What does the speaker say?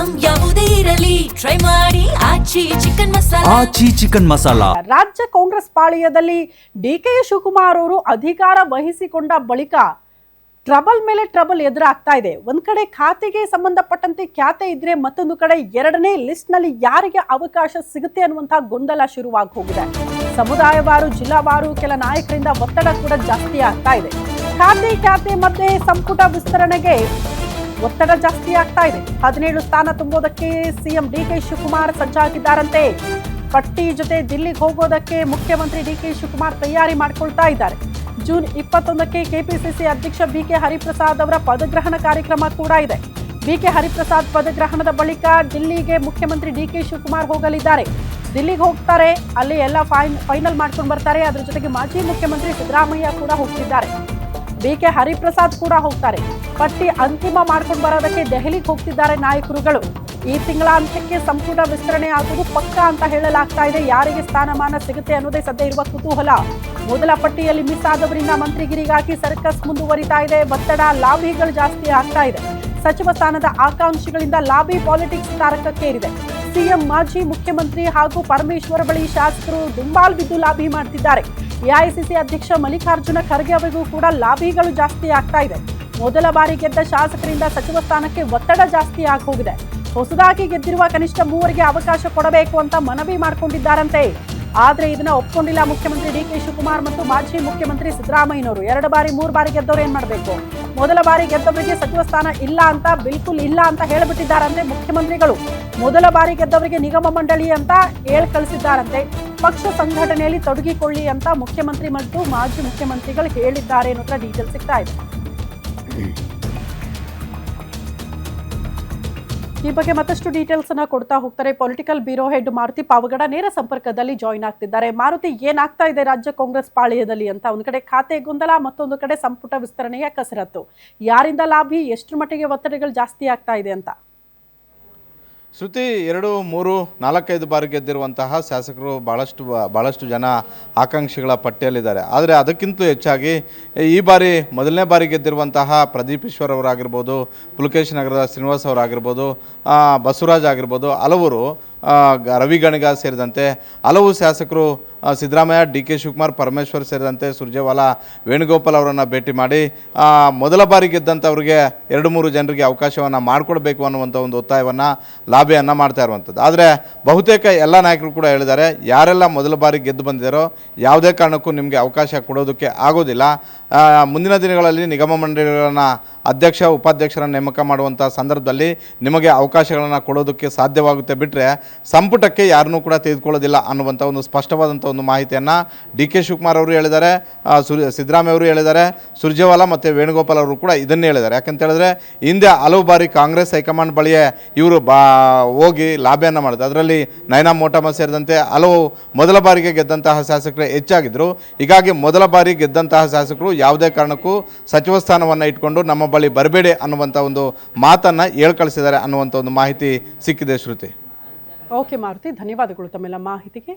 Item ಯಾವುದೇ ಇರಲಿ try ಮಾಡಿ ಆಚಿ ಚಿಕನ್ ಮಸಾಲಾ. ರಾಜ್ಯ ಕಾಂಗ್ರೆಸ್ ಪಾಳ್ಯದಲ್ಲಿ ಡಿಕೆ ಶಿವಕುಮಾರ್ ಅವರು ಅಧಿಕಾರ ವಹಿಸಿಕೊಂಡ ಬಳಿಕ ಟ್ರಬಲ್ ಮೇಲೆ ಟ್ರಬಲ್ ಎದುರಾಗ್ತಾ ಇದೆ. ಒಂದ್ ಕಡೆ ಖಾತೆಗೆ ಸಂಬಂಧಪಟ್ಟಂತೆ ಖ್ಯಾತೆ ಇದ್ರೆ ಮತ್ತೊಂದು ಕಡೆ ಎರಡನೇ ಲಿಸ್ಟ್ ನಲ್ಲಿ ಯಾರಿಗೆ ಅವಕಾಶ ಸಿಗುತ್ತೆ ಅನ್ನುವಂತಹ ಗೊಂದಲ ಶುರುವಾಗಿ ಹೋಗಿದೆ. ಸಮುದಾಯವಾರು, ಜಿಲ್ಲಾವಾರು ಕೆಲ ನಾಯಕರಿಂದ ಒತ್ತಡ ಕೂಡ ಜಾಸ್ತಿ ಆಗ್ತಾ ಇದೆ. ಖಾತೆ ಮಧ್ಯೆ ಸಂಪುಟ ವಿಸ್ತರಣೆಗೆ ಒತ್ತಡ ಜಾಸ್ತಿ ಆಗ್ತಾ ಇದೆ. 17 ಸ್ಥಾನ ತುಂಬೋದಕ್ಕೆ ಸಿಎಂ ಡಿಕೆ ಶಿವಕುಮಾರ್ ಸಜ್ಜಾಗಿದ್ದಾರಂತೆ. ಪಟ್ಟಿ ಜೊತೆ ದಿಲ್ಲಿಗೆ ಹೋಗೋದಕ್ಕೆ ಮುಖ್ಯಮಂತ್ರಿ ಡಿಕೆ ಶಿವಕುಮಾರ್ ತಯಾರಿ ಮಾಡಿಕೊಳ್ತಾ ಇದ್ದಾರೆ. ಜೂನ್ 21ಕ್ಕೆ ಕೆಪಿಸಿಸಿ ಅಧ್ಯಕ್ಷ ಬಿಕೆ ಹರಿಪ್ರಸಾದ್ ಅವರ ಪದಗ್ರಹಣ ಕಾರ್ಯಕ್ರಮ ಕೂಡ ಇದೆ. ಬಿಕೆ ಹರಿಪ್ರಸಾದ್ ಪದಗ್ರಹಣದ ಬಳಿಕ ದಿಲ್ಲಿಗೆ ಮುಖ್ಯಮಂತ್ರಿ ಡಿಕೆ ಶಿವಕುಮಾರ್ ಹೋಗಲಿದ್ದಾರೆ. ದಿಲ್ಲಿಗೆ ಹೋಗ್ತಾರೆ, ಅಲ್ಲಿ ಎಲ್ಲ ಫೈನಲ್ ಮಾಡ್ಕೊಂಡು ಬರ್ತಾರೆ. ಅದರ ಜೊತೆಗೆ ಮಾಜಿ ಮುಖ್ಯಮಂತ್ರಿ ಸಿದ್ದರಾಮಯ್ಯ ಕೂಡ ಹೋಗ್ತಿದ್ದಾರೆ. ಬಿಕೆ ಹರಿಪ್ರಸಾದ್ ಕೂಡ ಹೋಗ್ತಾರೆ. ಪಟ್ಟಿ ಅಂತಿಮ ಮಾಡ್ಕೊಂಡು ಬರೋದಕ್ಕೆ ದೆಹಲಿಗೆ ಹೋಗ್ತಿದ್ದಾರೆ ನಾಯಕರುಗಳು. ಈ ತಿಂಗಳ ಅಂತ್ಯಕ್ಕೆ ಸಂಪುಟ ವಿಸ್ತರಣೆ ಆಗುವುದು ಪಕ್ಕ ಅಂತ ಹೇಳಲಾಗ್ತಾ ಇದೆ. ಯಾರಿಗೆ ಸ್ಥಾನಮಾನ ಸಿಗುತ್ತೆ ಅನ್ನೋದೇ ಸದ್ಯ ಇರುವ ಕುತೂಹಲ. ಮೊದಲ ಪಟ್ಟಿಯಲ್ಲಿ ಮಿಸ್ ಆದವರಿಂದ ಮಂತ್ರಿಗಿರಿಗಾಗಿ ಸರ್ಕಸ್ ಮುಂದುವರಿತಾ ಇದೆ. ಒತ್ತಡ, ಲಾಬಿಗಳು ಜಾಸ್ತಿ ಆಗ್ತಾ ಇದೆ. ಸಚಿವ ಸ್ಥಾನದ ಆಕಾಂಕ್ಷಿಗಳಿಂದ ಲಾಬಿ ಪಾಲಿಟಿಕ್ಸ್ ತಾರಕಕ್ಕೇರಿದೆ. ಸಿಎಂ, ಮಾಜಿ ಮುಖ್ಯಮಂತ್ರಿ ಹಾಗೂ ಪರಮೇಶ್ವರ ಬಳಿ ಶಾಸಕರು ದುಂಬಾಲ್ ಬಿದ್ದು ಲಾಬಿ ಮಾಡ್ತಿದ್ದಾರೆ. ಎಐಸಿಸಿ ಅಧ್ಯಕ್ಷ ಮಲ್ಲಿಕಾರ್ಜುನ ಖರ್ಗೆ ಅವರಿಗೂ ಕೂಡ ಲಾಬಿಗಳು ಜಾಸ್ತಿ ಆಗ್ತಾ ಇದೆ. ಮೊದಲ ಬಾರಿ ಗೆದ್ದ ಶಾಸಕರಿಂದ ಸಚಿವ ಸ್ಥಾನಕ್ಕೆ ಒತ್ತಡ ಜಾಸ್ತಿ ಆಗಿ ಹೋಗಿದೆ. ಹೊಸದಾಗಿ ಗೆದ್ದಿರುವ ಕನಿಷ್ಠ 3ರಿಗೆ ಅವಕಾಶ ಕೊಡಬೇಕು ಅಂತ ಮನವಿ ಮಾಡಿಕೊಂಡಿದ್ದಾರಂತೆ. ಆದ್ರೆ ಇದನ್ನ ಒಪ್ಕೊಂಡಿಲ್ಲ ಮುಖ್ಯಮಂತ್ರಿ ಡಿಕೆ ಶಿವಕುಮಾರ್ ಮತ್ತು ಮಾಜಿ ಮುಖ್ಯಮಂತ್ರಿ ಸಿದ್ದರಾಮಯ್ಯನವರು. 2 ಬಾರಿ 3 ಬಾರಿ ಗೆದ್ದವರು ಏನ್ ಮಾಡಬೇಕು? ಮೊದಲ ಬಾರಿ ಗೆದ್ದವರಿಗೆ ಸಚಿವ ಸ್ಥಾನ ಇಲ್ಲ ಅಂತ, ಬಿಲ್ಕುಲ್ ಇಲ್ಲ ಅಂತ ಹೇಳಿಬಿಟ್ಟಿದ್ದಾರಂತೆ ಮುಖ್ಯಮಂತ್ರಿಗಳು. ಮೊದಲ ಬಾರಿ ಗೆದ್ದವರಿಗೆ ನಿಗಮ ಮಂಡಳಿ ಅಂತ ಕಳಿಸಿದ್ದಾರಂತೆ. ಪಕ್ಷ ಸಂಘಟನೆಯಲ್ಲಿ ತೊಡಗಿಕೊಳ್ಳಿ ಅಂತ ಮುಖ್ಯಮಂತ್ರಿ ಮತ್ತು ಮಾಜಿ ಮುಖ್ಯಮಂತ್ರಿಗಳು ಹೇಳಿದ್ದಾರೆ ಅನ್ನೋದ್ರ ಡೀಟೇಲ್ ಸಿಗ್ತಾ ಇದೆ. ಈ ಬಗ್ಗೆ ಮತ್ತಷ್ಟು ಡೀಟೇಲ್ಸ್ ಅನ್ನ ಕೊಡ್ತಾ ಹೋಗ್ತಾರೆ political bureau head Maruti Pavagada ನೇರ ಸಂಪರ್ಕದಲ್ಲಿ ಜಾಯಿನ್ ಆಗ್ತಿದ್ದಾರೆ. ಮಾರುತಿ, ಏನಾಗ್ತಾ ಇದೆ ರಾಜ್ಯ ಕಾಂಗ್ರೆಸ್ ಪಾಳ್ಯದಲ್ಲಿ ಅಂತ? ಒಂದು ಕಡೆ ಖಾತೆ ಗೊಂದಲ, ಮತ್ತೊಂದು ಕಡೆ ಸಂಪುಟ ವಿಸ್ತರಣೆಯ ಕಸರತ್ತು. ಯಾರಿಂದ ಲಾಭಿ, ಎಷ್ಟು ಮಟ್ಟಿಗೆ ಒತ್ತಡಗಳು ಜಾಸ್ತಿ ಆಗ್ತಾ ಇದೆ ಅಂತ? ಶ್ರುತಿ, 2, 3, 4, 5 ಬಾರಿ ಗೆದ್ದಿರುವಂತಹ ಶಾಸಕರು ಭಾಳಷ್ಟು ಜನ ಆಕಾಂಕ್ಷಿಗಳ ಪಟ್ಟಿಯಲ್ಲಿದ್ದಾರೆ. ಆದರೆ ಅದಕ್ಕಿಂತ ಹೆಚ್ಚಾಗಿ ಈ ಬಾರಿ ಮೊದಲನೇ ಬಾರಿ ಗೆದ್ದಿರುವಂತಹ ಪ್ರದೀಪ್ ಈಶ್ವರ್ ಅವರಾಗಿರ್ಬೋದು, ಪುಲಕೇಶ್ ನಗರದ ಶ್ರೀನಿವಾಸ್ ಅವರಾಗಿರ್ಬೋದು, ಬಸವರಾಜ್ ಆಗಿರ್ಬೋದು, ಹಲವರು ರವಿ ಗಣಿಗ ಸೇರಿದಂತೆ ಹಲವು ಶಾಸಕರು ಸಿದ್ದರಾಮಯ್ಯ, ಡಿಕೆ ಶಿವಕುಮಾರ್, ಪರಮೇಶ್ವರ್ ಸೇರಿದಂತೆ ಸುರ್ಜೇವಾಲಾ, ವೇಣುಗೋಪಾಲ್ ಅವರನ್ನು ಭೇಟಿ ಮಾಡಿ ಮೊದಲ ಬಾರಿ ಗೆದ್ದಂಥವ್ರಿಗೆ 2-3 ಜನರಿಗೆ ಅವಕಾಶವನ್ನು ಮಾಡಿಕೊಡ್ಬೇಕು ಅನ್ನುವಂಥ ಒಂದು ಒತ್ತಾಯವನ್ನು, ಲಾಬಿಯನ್ನು ಮಾಡ್ತಾ ಇರುವಂಥದ್ದು. ಆದರೆ ಬಹುತೇಕ ಎಲ್ಲ ನಾಯಕರು ಕೂಡ ಹೇಳಿದ್ದಾರೆ, ಯಾರೆಲ್ಲ ಮೊದಲ ಬಾರಿ ಗೆದ್ದು ಬಂದಿದ್ದಾರೋ ಯಾವುದೇ ಕಾರಣಕ್ಕೂ ನಿಮಗೆ ಅವಕಾಶ ಕೊಡೋದಕ್ಕೆ ಆಗೋದಿಲ್ಲ. ಮುಂದಿನ ದಿನಗಳಲ್ಲಿ ನಿಗಮ ಮಂಡಳಿಗಳನ್ನು ಅಧ್ಯಕ್ಷ, ಉಪಾಧ್ಯಕ್ಷರನ್ನು ನೇಮಕ ಮಾಡುವಂಥ ಸಂದರ್ಭದಲ್ಲಿ ನಿಮಗೆ ಅವಕಾಶಗಳನ್ನು ಕೊಡೋದಕ್ಕೆ ಸಾಧ್ಯವಾಗುತ್ತೆ. ಬಿಟ್ಟರೆ ಸಂಪುಟಕ್ಕೆ ಯಾರನ್ನೂ ಕೂಡ ತೆಗೆದುಕೊಳ್ಳೋದಿಲ್ಲ ಅನ್ನುವಂಥ ಒಂದು ಸ್ಪಷ್ಟವಾದಂಥ ಒಂದು ಮಾಹಿತಿಯನ್ನು ಡಿ ಕೆ ಶಿವಕುಮಾರ್ ಅವರು ಹೇಳಿದ್ದಾರೆ, ಸಿದ್ದರಾಮಯ್ಯ ಅವರು ಹೇಳಿದ್ದಾರೆ, ಸುರ್ಜೇವಾಲಾ ಮತ್ತು ವೇಣುಗೋಪಾಲ್ ಅವರು ಕೂಡ ಇದನ್ನೇ ಹೇಳಿದ್ದಾರೆ. ಯಾಕಂತ ಹೇಳಿದ್ರೆ ಹಿಂದೆ ಹಲವು ಬಾರಿ ಕಾಂಗ್ರೆಸ್ ಹೈಕಮಾಂಡ್ ಬಳಿಯೇ ಇವರು ಹೋಗಿ ಲಾಬಿಯನ್ನು ಮಾಡಿದ್ರು. ಅದರಲ್ಲಿ ನಯನಾ ಮೋಟಮ್ಮ ಸೇರಿದಂತೆ ಹಲವು ಮೊದಲ ಬಾರಿಗೆ ಗೆದ್ದಂತಹ ಶಾಸಕರು ಹೆಚ್ಚಾಗಿದ್ದರು. ಹೀಗಾಗಿ ಮೊದಲ ಬಾರಿ ಗೆದ್ದಂತಹ ಶಾಸಕರು ಯಾವುದೇ ಕಾರಣಕ್ಕೂ ಸಚಿವ ಸ್ಥಾನವನ್ನು ಇಟ್ಕೊಂಡು ನಮ್ಮ ಬಳಿ ಬರಬೇಡಿ ಅನ್ನುವಂಥ ಒಂದು ಮಾತನ್ನು ಕಳಿಸಿದ್ದಾರೆ ಅನ್ನುವಂಥ ಒಂದು ಮಾಹಿತಿ ಸಿಕ್ಕಿದೆ. ಶ್ರುತಿ. ಓಕೆ ಮಾರುತಿ, ಧನ್ಯವಾದಗಳು ತಮ್ಮೆಲ್ಲ ಮಾಹಿತಿಗೆ.